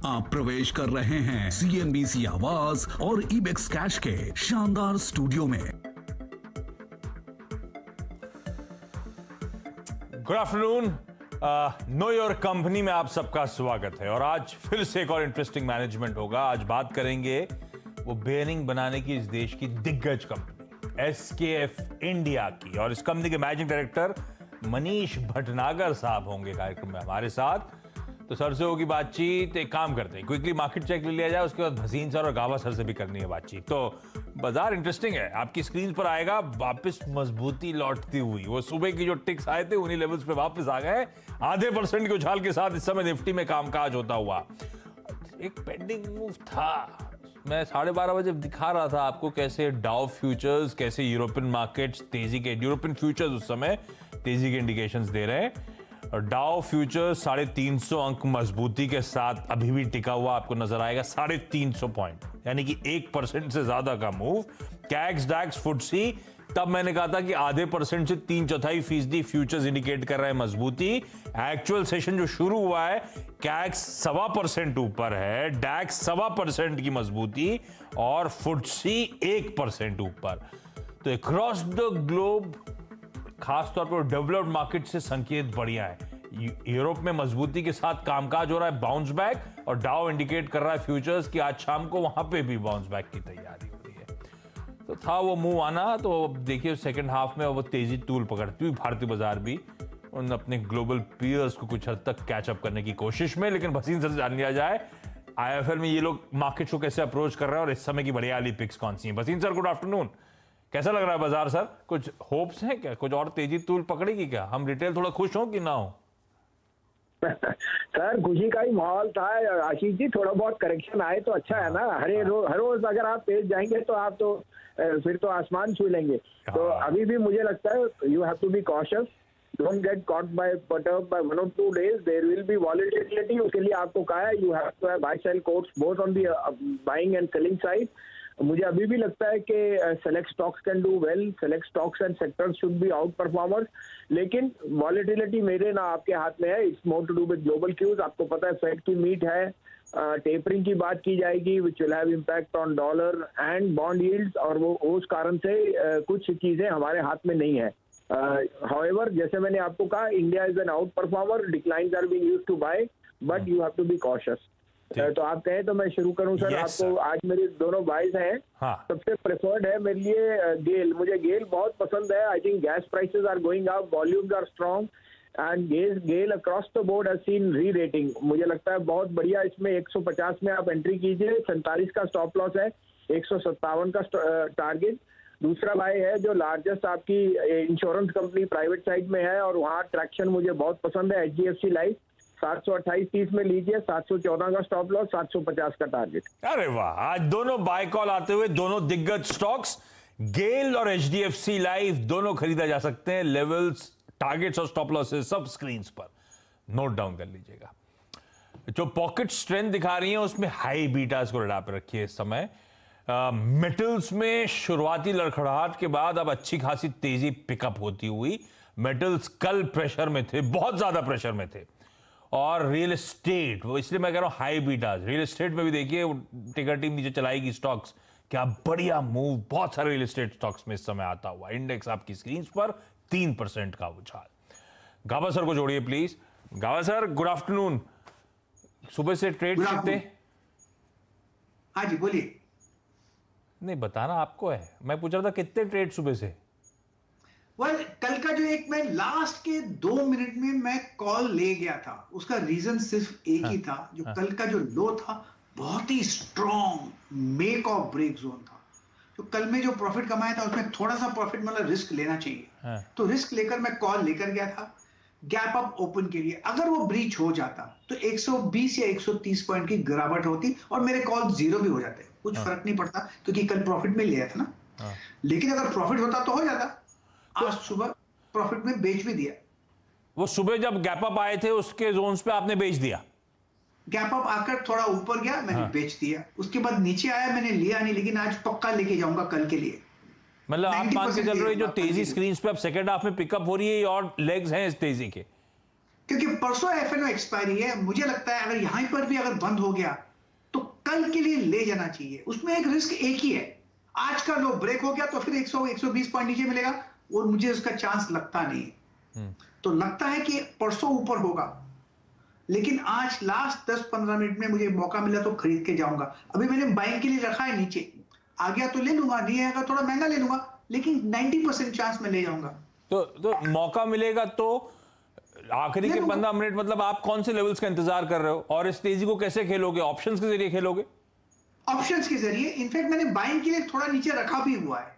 आप प्रवेश कर रहे हैं CNBC आवाज और इबेक्स कैश के शानदार स्टूडियो में। Good afternoon, know your company में आप सबका स्वागत है। और आज फिर से एक और इंटरेस्टिंग मैनेजमेंट होगा। आज बात करेंगे वो बेयरिंग बनाने की इस देश की दिग्गज कंपनी SKF इंडिया की, और इस कंपनी के मैनेजिंग डायरेक्टर मनीष भटनागर साहब होंगे कार्यक्रम में हमारे साथ। तो सर से होगी बातचीत। एक काम करते हैं, क्विकली मार्केट चेक ले लिया जाए, उसके बाद भसीन सर और गावा सर से भी करनी है बातचीत। तो बाजार इंटरेस्टिंग है, आपकी स्क्रीन पर आएगा वापस मजबूती लौटती हुई। वो सुबह की जो टिक्स आए थे उन्हीं लेवल्स पे वापस आ गए। आधे % के उछाल के साथ इस समय निफ्टी में कामकाज होता हुआ। एक पेंडिंग मूव था, मैं 12:30 बजे दिखा रहा था आपको कैसे डाउ फ्यूचर्स, कैसे यूरोपियन मार्केट्स तेजी के, यूरोपियन फ्यूचर्स उस समय तेजी के इंडिकेशंस दे रहे हैं। और डाउ फ्यूचर्स 350 अंक मजबूती के साथ अभी भी टिका हुआ आपको नजर आएगा। 350 पॉइंट, यानी कि 1% से ज्यादा का मूव। कैक्स डैक्स फुटसी, तब मैंने कहा था कि आधे % से 3/4% फ्यूचर्स इंडिकेट कर रहे हैं मजबूती। एक्चुअल सेशन जो शुरू हुआ है, कैक्स 1.25% ऊपर है, डैक्स 1.25% की मजबूती और फुटसी 1% ऊपर। तो अक्रॉस द ग्लोब, खासतौर पर डेवलप्ड मार्केट से संकेत बढ़िया है। यूरोप में मजबूती के साथ कामकाज हो रहा है, बाउंस बैक, और डाउ इंडिकेट कर रहा है फ्यूचर्स की आज शाम को वहां पे भी बाउंस बैक की तैयारी हो रही है। तो था वो मूव आना, तो देखिए सेकंड हाफ में वो तेजी टूल पकड़ती हुई भारतीय बाजार भी उन अपने ग्लोबल पीयर्स को कुछ हद तक कैचअप करने की कोशिश में। लेकिन भसीन सर से जान लिया जाए IIFL में ये लोग मार्केट को कैसे अप्रोच कर रहे हैं और इस समय की बढ़िया वाली पिक्स कौन सी है। Bhasin sir, good afternoon. कैसा लग रहा है बाजार सर? कुछ होप्स हैं क्या? कुछ और तेजी तूल पकड़ेगी क्या? हम रिटेल थोड़ा खुश हो कि ना हो? सर खुशी का ही माहौल था आशीष जी। थोड़ा बहुत करेक्शन आए तो अच्छा है ना। हर रोज अगर आप तेज जाएंगे तो आप तो फिर तो आसमान छू लेंगे। तो अभी भी मुझे लगता है you have to be cautious, don't get caught by perturbed by 1 or 2 days, there will be volatility। उसके लिए आपको कहा है you have to have buy sell quotes both on the buying and selling side. मुझे अभी भी लगता है कि select stocks can do well, select stocks and sectors should be outperformers. लेकिन वॉलेटिलिटी मेरे ना आपके हाथ में है। It's more to do with global cues. आपको पता है फेड की मीट है, टेपरिंग की बात की जाएगी which will have impact on dollar and bond yields, और वो उस कारण से कुछ चीजें हमारे हाथ में नहीं है। हाउएवर, जैसे मैंने आपको कहा, India is an outperformer, declines are being used to buy, but you have to be cautious. तो आप कहें तो मैं शुरू करूं सर? आपको आज मेरी दोनों बाइज हैं। हाँ। सबसे प्रेफर्ड है मेरे लिए गेल। मुझे गेल बहुत पसंद है। I think gas prices are going up, volumes are strong and GAIL across the board has seen re rating. मुझे लगता है बहुत बढ़िया। इसमें 150 में आप एंट्री कीजिए, 47 का स्टॉप लॉस है, 157 का टारगेट। दूसरा बाय है जो लार्जेस्ट आपकी इंश्योरेंस कंपनी प्राइवेट साइड में है, और वहाँ ट्रैक्शन मुझे बहुत पसंद है, HDFC लाइफ। 728.30 में लीजिए, 714 का स्टॉप लॉस, 750 का टारगेट। अरे वाह, आज दोनों बाय कॉल आते हुए दोनों दिग्गज स्टॉक्स गेल और HDFC लाइफ दोनों खरीदा जा सकते हैं। लेवल्स, टारगेट्स और स्टॉप लॉसेस सब स्क्रीन पर नोट डाउन कर लीजिएगा। जो पॉकेट स्ट्रेंथ दिखा रही है उसमें हाई बीटास को लड़ा पर रखिए इस समय। मेटल्स में शुरुआती लड़खड़ाहट के बाद अब अच्छी खासी तेजी पिकअप होती हुई। मेटल्स कल प्रेशर में थे, बहुत ज्यादा प्रेशर में थे। और रियल एस्टेट, वो इसलिए मैं कह रहा हूं हाई बीटास। रियल एस्टेट में भी देखिए टिकर टीम नीचे चलाएगी स्टॉक्स, क्या बढ़िया मूव, बहुत सारे रियल एस्टेट स्टॉक्स में इस समय आता हुआ। इंडेक्स आपकी स्क्रीन पर 3% का उछाल। गावा सर को जोड़िए प्लीज। गावा सर, गुड आफ्टरनून। सुबह से ट्रेड कितने? हाँ जी बोलिए। नहीं, बताना आपको है। मैं पूछ रहा था कितने ट्रेड सुबह से? कल का जो एक मैं लास्ट के 2 मिनट में मैं कॉल ले गया था, उसका रीजन सिर्फ एक ही था। जो कल का जो लो था बहुत ही स्ट्रॉन्ग मेक और ब्रेक जोन था। तो कल में जो प्रॉफिट कमाया था उसमें थोड़ा सा प्रॉफिट मतलब रिस्क लेना चाहिए। तो रिस्क लेकर मैं कॉल लेकर गया था गैप अप ओपन के लिए। अगर वो ब्रीच हो जाता तो 120 या 130 पॉइंट की गिरावट होती और मेरे कॉल जीरो भी हो जाते, कुछ फर्क नहीं पड़ता क्योंकि कल प्रॉफिट में लिया था ना। लेकिन अगर प्रॉफिट होता तो हो जाता। आज सुबह प्रॉफिट में बेच भी दिया। वो सुबह जब गैप अप आए थे उसके जोन्स पे आपने बेच दिया? गैप अप आकर थोड़ा ऊपर गया, मैंने बेच दिया। उसके बाद नीचे आया, मैंने लिया नहीं, लेकिन आज पक्का लेके जाऊंगा कल के लिए। मतलब आप मान के चल रहे हो जो तेजी स्क्रीन पे अब सेकंड हाफ में पिकअप हो रही है और लेग्स हैं इस तेजी के? क्योंकि परसों एफएनओ एक्सपायरी है, मुझे लगता है अगर यहां पर भी अगर बंद हो गया तो कल के लिए ले जाना चाहिए। उसमें एक रिस्क एक ही है, आज का लो ब्रेक हो गया तो फिर 100-120 पॉइंट नीचे मिलेगा, और मुझे उसका चांस लगता नहीं है। तो लगता है कि परसों ऊपर होगा, लेकिन आज लास्ट 10-15 मिनट में मुझे मौका मिला तो खरीद के जाऊंगा। अभी मैंने बाइंग के लिए रखा है नीचे, आ गया तो ले लूंगा, नहीं आएगा थोड़ा महंगा ले लूंगा, लेकिन 90% चांस में ले जाऊंगा। तो मौका मिलेगा तो आखिरी के 15 मिनट, मतलब आप कौन से लेवल्स का इंतजार कर रहे हो और इस तेजी को कैसे खेलोगे? ऑप्शंस के जरिए खेलोगे? ऑप्शंस के जरिए। इनफैक्ट मैंने बाइंग के लिए थोड़ा नीचे रखा भी हुआ है,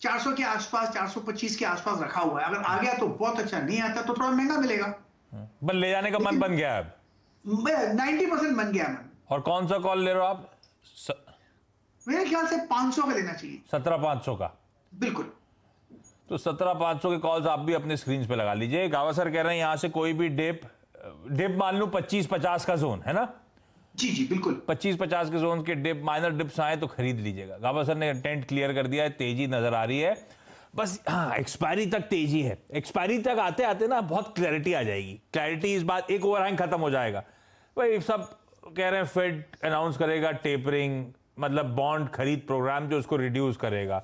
400 के आसपास, 425 के आसपास रखा हुआ है। अगर आ गया तो बहुत अच्छा, नहीं आता तो थोड़ा महंगा मिलेगा। बस ले जाने का मन बन गया है अब? 90% बन गया मन। और कौन सा कॉल ले रहे हो आप? मेरे ख्याल से 500 का लेना चाहिए। 17,500 का? बिल्कुल। तो 17,500 के कॉल्स आप भी अपने स्क्रीन पे लगा लीजिए। गावा सर कह रहे हैं यहां से कोई भी डिप मान लो 25-50 का जोन है ना? जी जी बिल्कुल। 25-50 के जोन के डिप, माइनर डिप्स आए तो खरीद लीजिएगा। गावा सर ने इंटेंट क्लियर कर दिया है, तेजी नजर आ रही है। बस हाँ, एक्सपायरी तक तेजी है। एक्सपायरी तक आते आते ना बहुत क्लैरिटी आ जाएगी। क्लैरिटी इस बात, एक ओवरहैंग खत्म हो जाएगा। भाई सब कह रहे हैं फेड अनाउंस करेगा टेपरिंग, मतलब बॉन्ड खरीद प्रोग्राम जो उसको रिड्यूस करेगा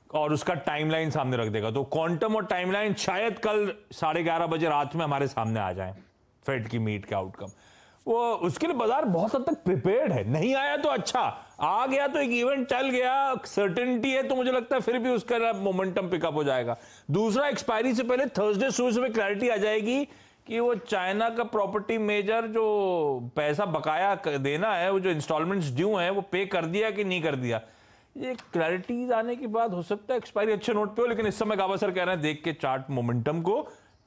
और उसका टाइमलाइन सामने रख देगा। तो क्वांटम और टाइमलाइन शायद कल 11:30 बजे रात में हमारे सामने आ जाए, फेड की मीट का आउटकम। वो उसके लिए बाजार बहुत हद तक प्रिपेयर्ड है। नहीं आया तो अच्छा, आ गया तो एक इवेंट चल गया, सर्टेनिटी है तो मुझे लगता है फिर भी उसका मोमेंटम पिकअप हो जाएगा। दूसरा, एक्सपायरी से पहले थर्सडे सुबह में क्लैरिटी आ जाएगी कि वो चाइना का प्रॉपर्टी मेजर जो पैसा बकाया देना है, वो जो इंस्टॉलमेंट्स ड्यू हैं, वो पे कर दिया कि नहीं कर दिया। ये क्लैरिटीज आने के बाद हो सकता है एक्सपायरी अच्छे नोट पे हो। लेकिन इस समय गावा सर कह रहे हैं देख के चार्ट मोमेंटम को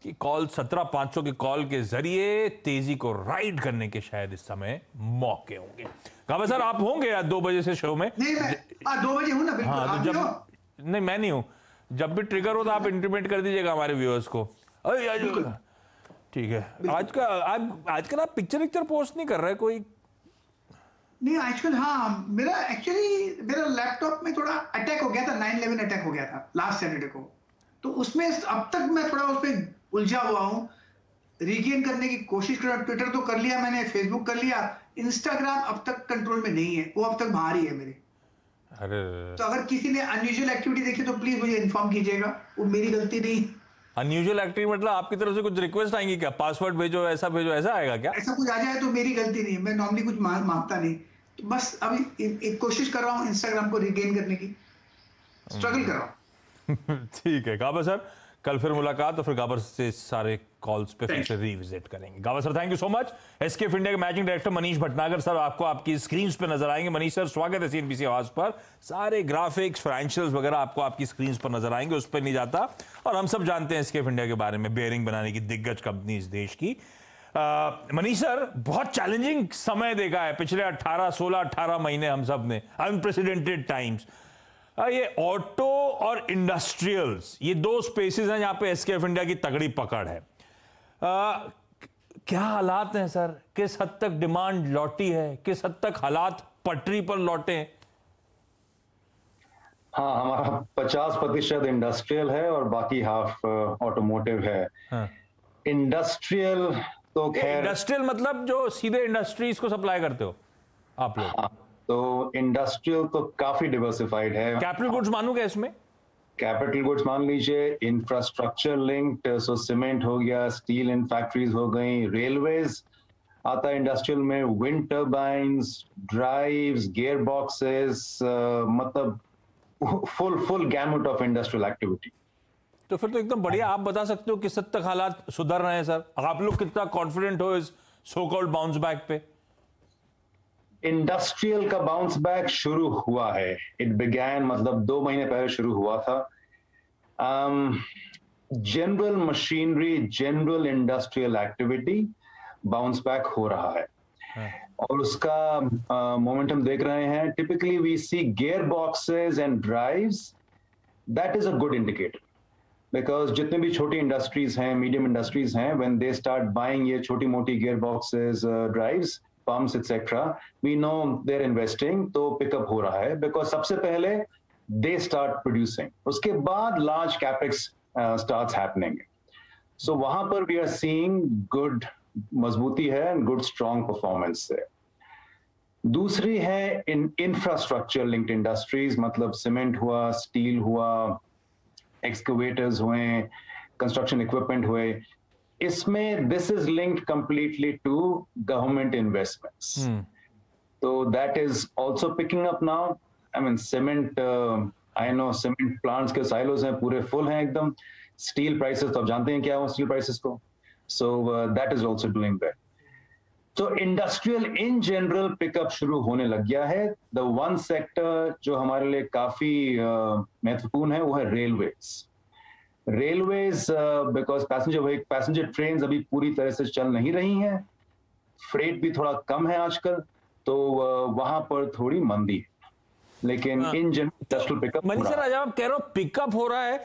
कि कॉल 17,500 के कॉल के जरिए तेजी को राइड करने के शायद इस समय मौके होंगे। गावा सर आप होंगे यार 2 बजे से शो में? नहीं मैं 2 बजे हूं ना। बिल्कुल। हाँ, तो जब नहीं मैं नहीं हूं, जब भी ट्रिगर हो तो आप इंटीमेट कर दीजिएगा हमारे व्यूअर्स को। ठीक है। आजकल आप पिक्चर पोस्ट नहीं कर रहे कोई? नहीं आजकल, हाँ मेरा लैपटॉप में थोड़ा अटैक हो गया था, 9/11 अटैक हो गया था लास्ट सैटरडे को। तो उसमें अब तक मैं थोड़ा उसमें उलझा हुआ हूं, रिगेन करने की कोशिश कर रहा हूं। ट्विटर तो कर लिया मैंने, फेसबुक कर लिया, इंस्टाग्राम अब तक कंट्रोल में नहीं है, वो अब तक बाहर ही है मेरे। अरे तो अगर किसी ने अनयूजुअल एक्टिविटी देखी तो प्लीज मुझे इन्फॉर्म कीजिएगा, वो मेरी गलती नहीं। अनयूजुअल एक्टिविटी मतलब आपकी तरफ से कुछ रिक्वेस्ट आएंगी क्या? पासवर्ड भेजो, ऐसा भेजो, ऐसा आएगा क्या? ऐसा कुछ आ जाए तो मेरी गलती नहीं है, मैं नॉर्मली कुछ मांगता नहीं। तो बस अभी एक कोशिश कर रहा हूँ इंस्टाग्राम को रिगेन करने की, स्ट्रगल कर रहा हूँ। ठीक है गाबर सर, कल फिर मुलाकात, तो फिर गाबर से सारे कॉल्स पे फिर से रिविजिट करेंगे। Gabar sir thank you so much. SKF India के managing director Manish Bhatnagar sir आपको आपकी स्क्रीन पे नजर आएंगे। मनीष सर स्वागत है सीएनबीसी आवाज पर। सारे ग्राफिक्स, फाइनेंशियल्स वगैरह आपको आपकी स्क्रीन पर नजर आएंगे, उस पर नहीं जाता। और हम सब जानते हैं एसकेएफ इंडिया के बारे में, बेयरिंग बनाने की दिग्गज कंपनी इस देश की। मनीष सर, बहुत चैलेंजिंग समय देखा है पिछले 18 महीने हम सब ने, अनप्रेसिडेंटेड टाइम्स। ये ऑटो और इंडस्ट्रियल्स, ये 2 स्पेसेस हैं जहां पे एसकेएफ इंडिया की तगड़ी पकड़ है। क्या हालात हैं सर? किस हद तक डिमांड लौटी है, किस हद तक हालात पटरी पर लौटे हैं? हाँ, हमारा 50% इंडस्ट्रियल है और बाकी हाफ ऑटोमोटिव है। हाँ। इंडस्ट्रियल तो खैर, इंडस्ट्रियल मतलब जो सीधे इंडस्ट्रीज को सप्लाई करते हो आप लोग? हाँ, तो इंडस्ट्रियल तो काफी डिवर्सिफाइड है। कैपिटल गुड्स मानूंगा इसमें? कैपिटल गुड्स मान लीजिए, इंफ्रास्ट्रक्चर लिंक्ड, सो सीमेंट हो गया, स्टील इन फैक्ट्रीज हो गई, रेलवेज आता है इंडस्ट्रियल में, wind turbines, drives, gear boxes, मतलब फुल गैमुट ऑफ इंडस्ट्रियल एक्टिविटी। तो फिर तो एकदम बढ़िया। आप बता सकते हो किस हद तक हालात सुधर रहे हैं सर? आप लोग कितना कॉन्फिडेंट हो इस सो कॉल्ड बाउंस बैक पे? इंडस्ट्रियल का बाउंस बैक शुरू हुआ है। इट बिगैन, मतलब 2 महीने पहले शुरू हुआ था। General machinery, general industrial activity bounce back हो रहा है। और उसका मोमेंटम देख रहे हैं। Typically we see gear boxes and drives, that is a good indicator, because जितने भी छोटी इंडस्ट्रीज हैं, मीडियम इंडस्ट्रीज हैं, व्हेन दे स्टार्ट बाइंग ये छोटी मोटी gear boxes, drives, pumps etc, we know they're investing, तो पिकअप हो रहा है, बिकॉज सबसे पहले they start producing, उसके बाद large capex starts happening। सो वहां पर वी आर सीइंग गुड मजबूती है एंड गुड स्ट्रॉन्ग परफॉर्मेंस है। दूसरी है इंफ्रास्ट्रक्चर लिंक्ड इंडस्ट्रीज, मतलब सीमेंट हुआ, स्टील हुआ, एक्सकवेटर्स हुए, कंस्ट्रक्शन इक्विपमेंट हुए। इसमें this is linked completely to government investments, तो that is also picking up now. I mean cement, I know cement plants के साइलोज हैं पूरे फुल हैं एकदम। स्टील प्राइसेस तो आप जानते हैं क्या हो स्टील प्राइसेस को, so that is also doing well. तो इंडस्ट्रियल इन जनरल पिकअप शुरू होने लग गया है। द वन सेक्टर जो हमारे लिए काफी महत्वपूर्ण है वो है railways. Railways because passenger train अभी पूरी तरह से चल नहीं रही हैं, फ्रेट भी थोड़ा कम है आजकल, तो वहां पर थोड़ी मंदी है, लेकिन in general industrial pickup. Manish sir, आप कह रहे हो पिकअप हो रहा है,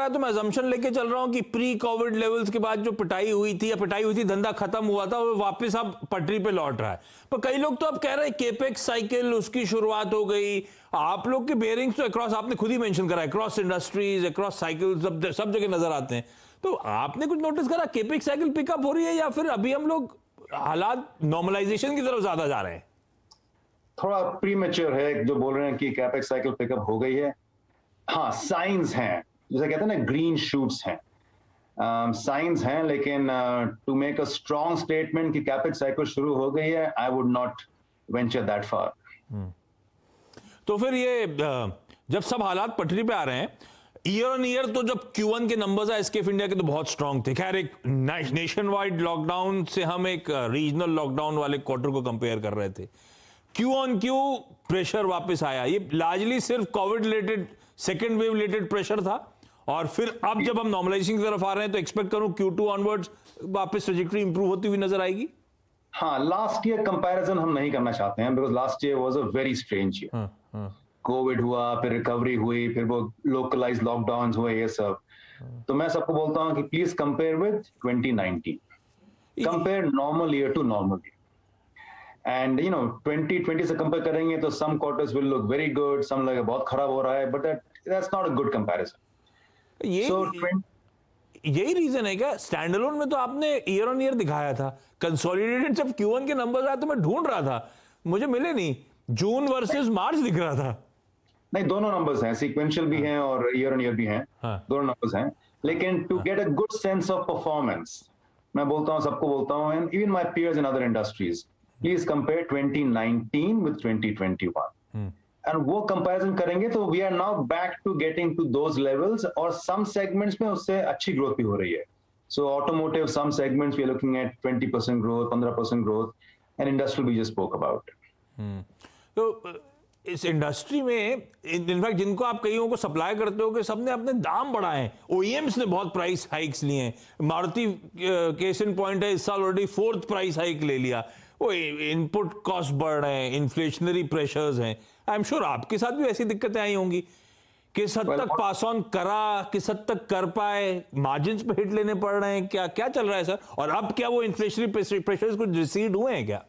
तो मैं अजम्पशन लेके चल रहा हूं कि प्री कोविड लेवल्स के बाद जो पिटाई हुई थी, धंधा खत्म हुआ था, वो वापस अब पटरी पे लौट रहा है। पर कई लोग तो अब कह रहे हैं केपेक्स साइकिल उसकी शुरुआत हो गई। आप लोग के बेयरिंग्स तो अक्रॉस, आपने खुद ही मेंशन करा, अक्रॉस इंडस्ट्रीज, अक्रॉस साइकिल सब जगह नजर आते हैं। तो आपने कुछ नोटिस करा केपेक्स साइकिल पिकअप हो रही है, या फिर अभी हम लोग हालात नॉर्मलाइजेशन की तरफ ज्यादा जा रहे हैं? थोड़ा प्रीमेच्योर है जो बोल रहे हैं कि कैपेक्स साइकिल पिकअप हो गई है। हाँ, साइंस हैं, जैसे कहते हैं ना ग्रीन शूट्स हैं, साइंस हैं, लेकिन to make a strong statement कि कैपेक्स साइकिल शुरू हो गई है, I would not venture that far. तो फिर ये जब सब हालात पटरी पे आ रहे हैं, ईयर ऑन ईयर तो जब Q1 के नंबर्स है एसकेएफ इंडिया के तो बहुत स्ट्रांग थे। खैर, एक नेशन वाइड लॉकडाउन से हम एक रीजनल लॉकडाउन वाले क्वार्टर को कंपेयर कर रहे थे। Q on Q प्रेशर वापस आया, ये लार्जली सिर्फ Covid related, second wave related pressure था, और फिर अब जब हम नॉर्मलाइजेशन की तरफ आ रहे हैं तो एक्सपेक्ट करूं Q2 ऑनवर्ड्स वापस ट्रैजेक्टरी इंप्रूव होती हुई नजर आएगी। हाँ, लास्ट ईयर कंपैरिजन हम नहीं करना चाहते हैं, because last year was a very strange year. Covid हुआ, फिर रिकवरी हुई, फिर वो लोकलाइज लॉकडाउन हुए, ये सब। तो मैं सबको बोलता हूं कि please compare with 2019, compare normal year to normal year. And 2020 से कंपेयर करेंगे तो some quarters will look very good, some लगे बहुत खराब हो रहा है, but that's not a good comparison. यही रीजन है क्या? स्टैंडअलोन में तो आपने ईयर ऑन ईयर दिखाया था, कंसोलिडेटेड जब Q1 के नंबर्स आए तो मैं ढूंढ रहा था, मुझे मिले नहीं। जून वर्सेस मार्च दिख रहा था। नहीं, दोनों नंबर्स हैं, सीक्वेंशियल भी हैं और ईयर ऑन ईयर भी हैं, दोनों नंबर्स हैं। लेकिन to get a good sense of performance, मैं बोलता हूं, सबको बोलता हूं, and even my peers in other industries, please compare 2019 with 2021, एंड वो कंपैरिजन करेंगे तो we are now back to getting to those levels, और सम सेगमेंट्स में उससे अच्छी ग्रोथ भी हो रही है। So automotive, some segments we are looking at 20% growth, 15% growth, and industrial we just spoke about. तो इस इंडस्ट्री में इनफैक्ट जिनको आप कईयों को सप्लाई करते हो कि सबने अपने दाम बढ़ाए हैं, ओईएम्स ने बहुत प्राइस हाइक्स लिए हैं। मारुति केस इन पॉइंट है, इस साल ऑलरेडी 4th प्राइस हाइक ले लिया। वो इनपुट कॉस्ट बढ़ रहे हैं, इन्फ्लेशनरी प्रेशर्स हैं। आई एम श्योर आपके साथ भी ऐसी दिक्कतें आई होंगी। किस हद तक पास ऑन करा, किस हद तक कर पाए, मार्जिन्स पे हिट लेने पड़ रहे हैं, क्या क्या चल रहा है सर? और अब क्या वो इन्फ्लेशनरी प्रेशर्स कुछ रिसीड हुए हैं क्या?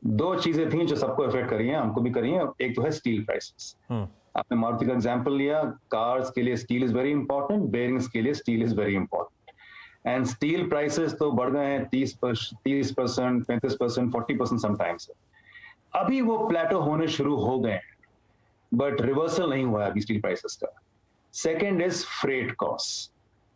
दो चीजें थी जो सबको इफेक्ट करी हैं, हमको भी करी हैं। एक तो है स्टील प्राइसेस। आपने मारुति का एग्जांपल लिया, कार्स के लिए steel is very important, bearings के लिए steel is very important, and steel prices तो बढ़ गए हैं 30%, 35%, 40% समटाइम्स। अभी वो प्लेटो होने शुरू हो गए हैं, बट रिवर्सल नहीं हुआ है अभी स्टील प्राइसेस का। Second is freight cost,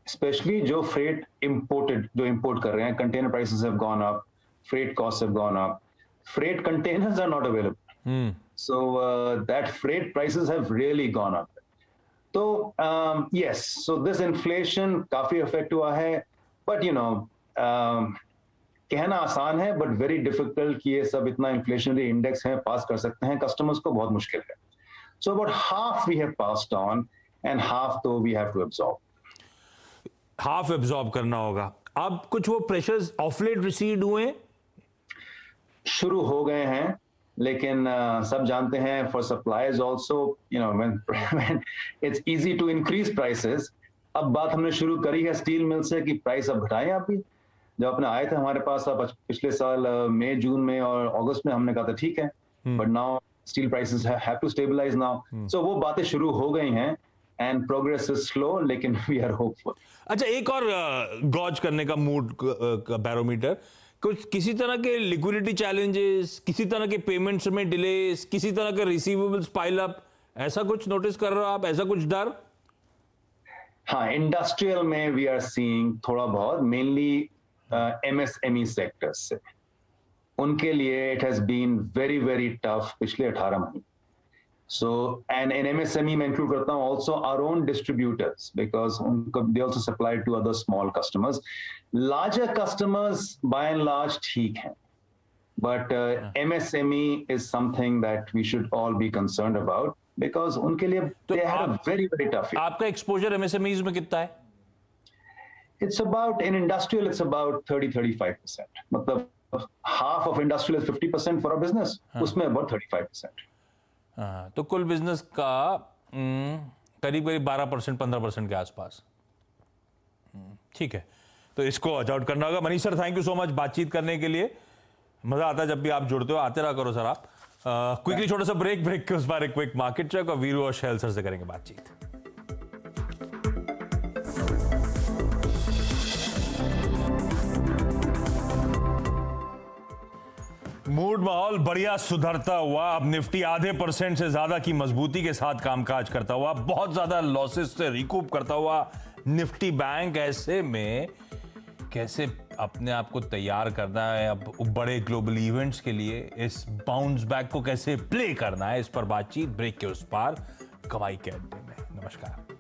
specially जो फ्रेट जो इंपोर्ट कर रहे हैं, container prices have gone up, freight cost have gone up, freight containers are not available, so that freight prices have really gone up. So yes, so this inflation काफी affect हुआ है, but कहना आसान है but very difficult कि ये सब इतना inflationary index है पास कर सकते हैं customers को, बहुत मुश्किल है। So about half we have passed on and half though we have to absorb. half absorb करना होगा। अब कुछ वो pressures of late recede हुए शुरू हो गए हैं, लेकिन सब जानते हैं for suppliers also, when it's easy to increase prices. अब बात हमने शुरू करी है स्टील मिल से कि प्राइस अब घटाएं। आप भी जब अपने आए थे हमारे पास अब पिछले साल मई, जून में और अगस्त में, हमने कहा था ठीक है, but now steel prices have to stabilise now. So वो बातें शुरू हो गई हैं, एंड प्रोग्रेस इज स्लो, लेकिन वी आर होपफुल। अच्छा, एक और गॉज करने का मूड का बैरोमीटर, कुछ किसी तरह के लिक्विडिटी चैलेंजेस, किसी तरह के पेमेंट्स में डिलेस, किसी तरह के रिसीवेबल्स पाइल अप, ऐसा कुछ नोटिस कर रहे हो आप, ऐसा कुछ डर? हाँ, इंडस्ट्रियल में वी आर सीइंग थोड़ा बहुत, मेनली MSME सेक्टर्स से, उनके लिए it has been very very tough पिछले 18 महीने. So, and in MSME मैं include करता हूँ also our own distributors, because they also supply to other small customers. Larger customers by and large ठीक हैं, but MSME is something that we should all be concerned about, because उनके लिए they had a very very tough year. आपका exposure MSMEs में कितना है? It's about, in industrial it's about 30-35%. मतलब half of industrial is 50% for our business, उसमें about 35%. हाँ, तो कुल बिजनेस का करीब करीब 12% 15% के आसपास. ठीक है, तो इसको वॉच आउट करना होगा. Manish sir, thank you so much बातचीत करने के लिए. मजा आता है जब भी आप जुड़ते हो, आते रहा करो सर आप. क्विकली छोटा सा ब्रेक के उस बार एक क्विक मार्केट चेक और वीरू और शैल सर से करेंगे बातचीत. मूड माहौल बढ़िया सुधरता हुआ. अब निफ्टी आधे % से ज्यादा की मजबूती के साथ कामकाज करता हुआ, बहुत ज्यादा लॉसेस से रिकूप करता हुआ निफ्टी बैंक. ऐसे में कैसे अपने आप को तैयार करना है अब बड़े ग्लोबल इवेंट्स के लिए, इस बाउंस बैक को कैसे प्ले करना है, इस पर बातचीत ब्रेक के उस पार कमाई के अड्डे में. नमस्कार.